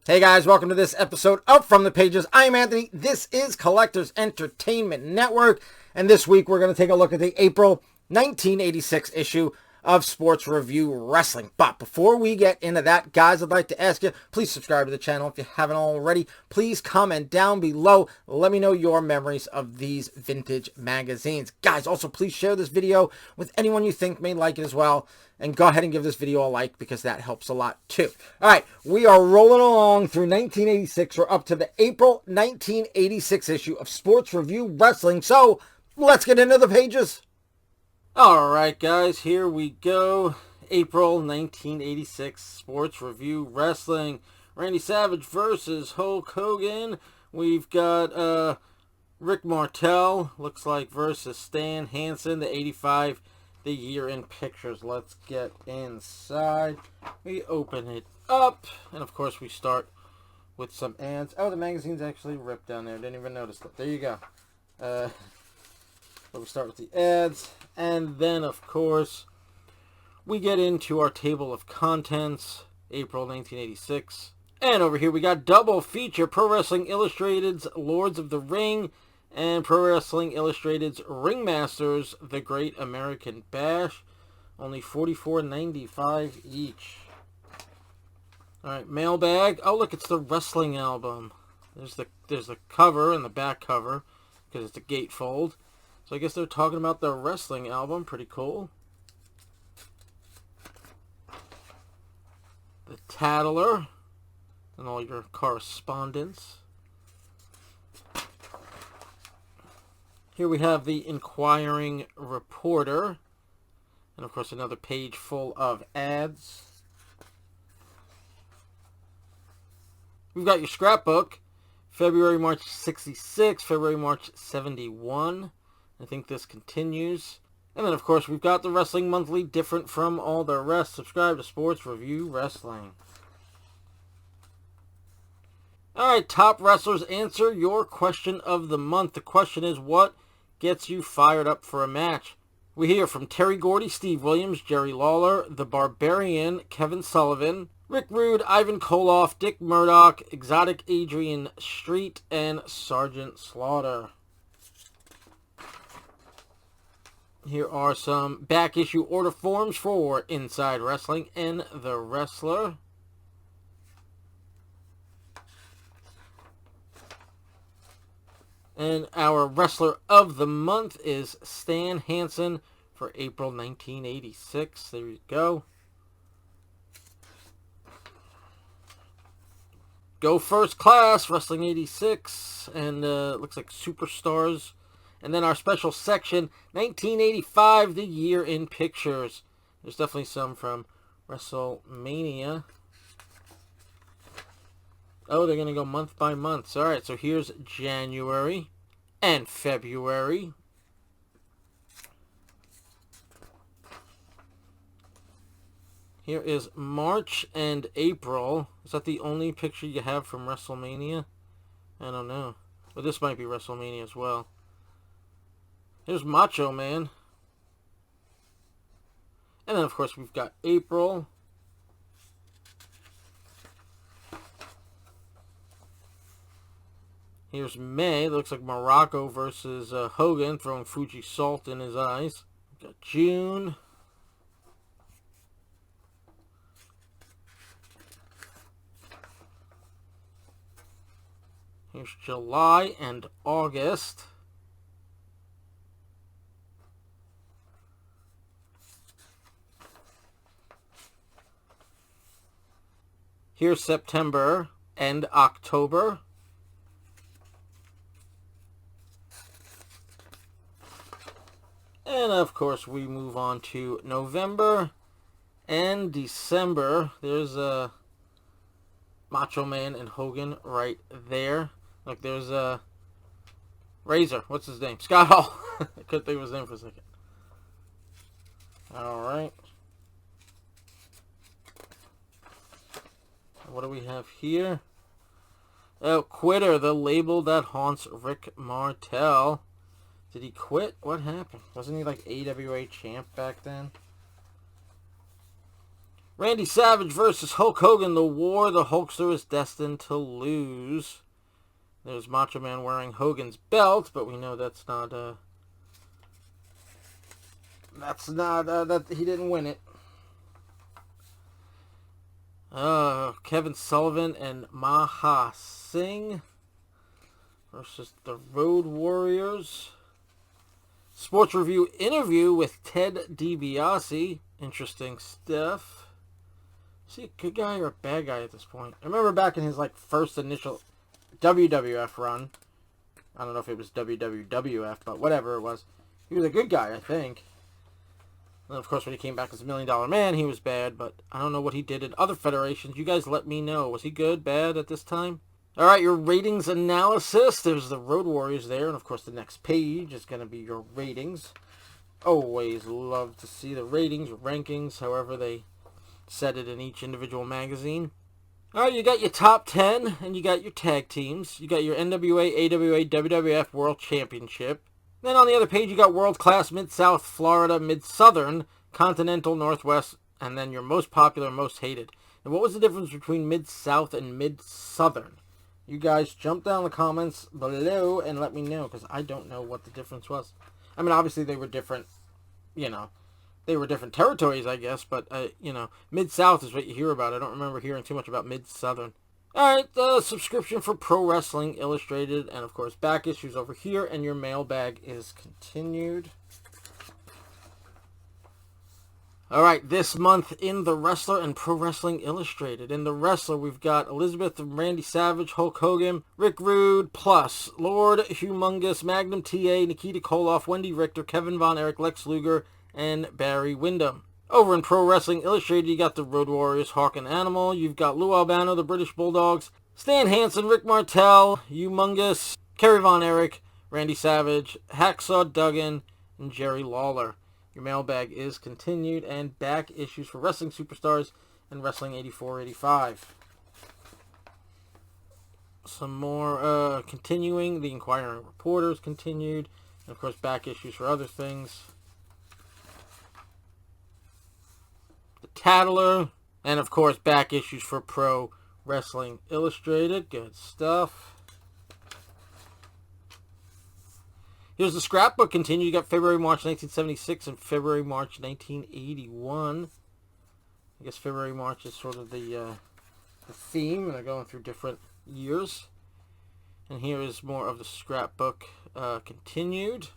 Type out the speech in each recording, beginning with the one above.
Hey guys, welcome to this episode of From the Pages. I'm Anthony. This is Collectors Entertainment Network, and this week we're going to take a look at the April 1986 issue of Sports Review Wrestling. But before we get into that, guys, I'd like to ask you, please subscribe to the channel if you haven't already. Please comment down below. Let me know your memories of these vintage magazines. Guys, also please share this video with anyone you think may like it as well. And go ahead and give this video a like because that helps a lot too. All right, we are rolling along through 1986. We're up to the April 1986 issue of Sports Review Wrestling. So let's get into the pages. All right, guys, here we go. April 1986 Sports Review Wrestling. Randy Savage versus Hulk Hogan. We've got Rick Martel, looks like, versus Stan Hansen, the 85. The year in pictures. Let's get inside. We open it up, and of course we start with some ads. Oh, the magazine's actually ripped down there. Didn't even notice that. There you go. But we start with the ads, and then of course we get into our table of contents. April 1986, and over here we got double feature: Pro Wrestling Illustrated's Lords of the Ring and Pro Wrestling Illustrated's Ringmasters, The Great American Bash. Only $44.95 each. Alright, mailbag. Oh, look, it's the wrestling album. There's the cover and the back cover, because it's a gatefold. So I guess they're talking about the wrestling album. Pretty cool. The Tattler and all your correspondence. Here we have the Inquiring Reporter, and of course another page full of ads. We've got your scrapbook, February, March 66, February, March 71. I think this continues. And then of course we've got the Wrestling Monthly, different from all the rest. Subscribe to Sports Review Wrestling. Alright, top wrestlers, answer your question of the month. The question is, what gets you fired up for a match? We hear from Terry Gordy, Steve Williams, Jerry Lawler, The Barbarian, Kevin Sullivan, Rick Rude, Ivan Koloff, Dick Murdoch, Exotic Adrian Street, and Sergeant Slaughter. Here are some back issue order forms for Inside Wrestling and The Wrestler. And our wrestler of the month is Stan Hansen for April 1986. There you go. Go First Class, Wrestling 86. And looks like Superstars. And then our special section, 1985, the year in pictures. There's definitely some from WrestleMania. Oh, they're going to go month by month. All right, so here's January and February. Here is March and April. Is that the only picture you have from WrestleMania? I don't know. But this might be WrestleMania as well. Here's Macho Man. And then, of course, we've got April. Here's May. Looks like Morocco versus Hogan, throwing Fuji salt in his eyes. We've got June. Here's July and August. Here's September and October. And of course we move on to November and December. There's Macho Man and Hogan right there. Like there's Razor. What's his name? Scott Hall. I couldn't think of his name for a second. Alright. What do we have here? Oh, Quitter, the label that haunts Rick Martel. Did he quit? What happened? Wasn't he like AWA champ back then? Randy Savage versus Hulk Hogan, the war the Hulkster is destined to lose. There's Macho Man wearing Hogan's belt, but we know that he didn't win it. Kevin Sullivan and Maha Singh versus the Road Warriors. Sports Review interview with Ted DiBiase. Interesting stuff. Is he a good guy or a bad guy at this point? I remember back in his first initial WWF run. I don't know if it was WWF, but whatever it was. He was a good guy, I think. And of course, when he came back as $1 Million Man, he was bad, but I don't know what he did in other federations. You guys let me know. Was he good, bad at this time? All right, your ratings analysis. There's the Road Warriors there, and of course, the next page is going to be your ratings. Always love to see the ratings, rankings, however they set it in each individual magazine. All right, you got your top 10, and you got your tag teams. You got your NWA, AWA, WWF World Championship. Then on the other page, you got World Class, Mid-South, Florida, Mid-Southern, Continental, Northwest, and then your most popular, most hated. And what was the difference between Mid-South and Mid-Southern? You guys jump down in the comments below and let me know, because I don't know what the difference was. I mean, obviously they were different, they were different territories, I guess, but, Mid-South is what you hear about. I don't remember hearing too much about Mid-Southern. Alright, the subscription for Pro Wrestling Illustrated, and of course back issues over here, and your mailbag is continued. Alright, this month in The Wrestler and Pro Wrestling Illustrated. In The Wrestler, we've got Elizabeth and Randy Savage, Hulk Hogan, Rick Rude, plus Lord Humongous, Magnum TA, Nikita Koloff, Wendi, Richter, Kevin Von Erich, Lex Luger, and Barry Windham. Over in Pro Wrestling Illustrated, you got the Road Warriors, Hawk and Animal. You've got Lou Albano, the British Bulldogs, Stan Hansen, Rick Martel, Humongous, Kerry Von Erich, Randy Savage, Hacksaw Duggan, and Jerry Lawler. Your mailbag is continued, and back issues for Wrestling Superstars and Wrestling 84-85. Some more continuing. The Inquiring Reporters continued. And of course, back issues for other things. Tattler, and of course back issues for Pro Wrestling Illustrated. Good stuff. Here's the scrapbook continued. You got February, March 1976 and February, March 1981. I guess February, March is sort of the theme, and they're going through different years. And here is more of the scrapbook continued.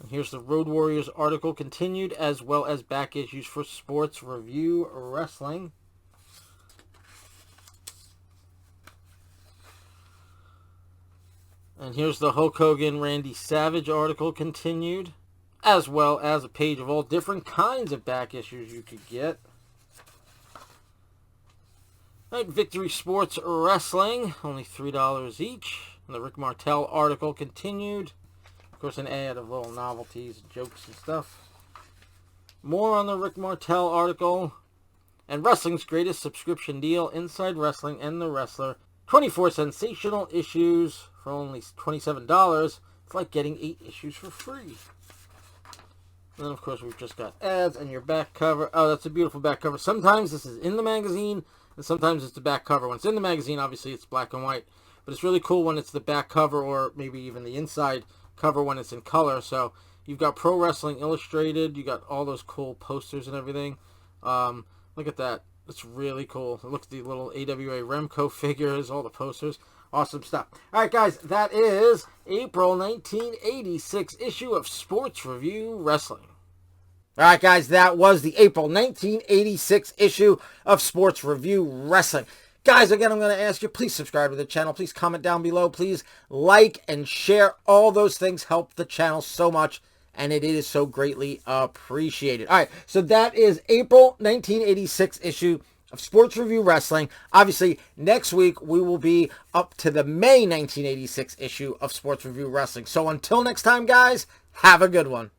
Here's the Road Warriors article continued, as well as back issues for Sports Review Wrestling. And here's the Hulk Hogan, Randy Savage article continued, as well as a page of all different kinds of back issues you could get. All right, Victory Sports Wrestling, only $3 each. And the Rick Martel article continued. Of course, an ad of little novelties, jokes, and stuff. More on the Rick Martel article. And Wrestling's Greatest Subscription Deal, Inside Wrestling and The Wrestler. 24 sensational issues for only $27. It's like getting 8 issues for free. And then, of course, we've just got ads and your back cover. Oh, that's a beautiful back cover. Sometimes this is in the magazine, and sometimes it's the back cover. When it's in the magazine, obviously, it's black and white. But it's really cool when it's the back cover, or maybe even the inside cover when it's in color. So you've got Pro Wrestling Illustrated. You got all those cool posters and everything. Look at that. It's really cool. Look at the little AWA Remco figures, all the posters. Awesome stuff. All right, guys, that is April 1986 issue of Sports Review Wrestling. All right, guys, that was the April 1986 issue of Sports Review Wrestling. Guys, again, I'm going to ask you, please subscribe to the channel. Please comment down below. Please like and share. All those things help the channel so much, and it is so greatly appreciated. All right, so that is April 1986 issue of Sports Review Wrestling. Obviously, next week, we will be up to the May 1986 issue of Sports Review Wrestling. So until next time, guys, have a good one.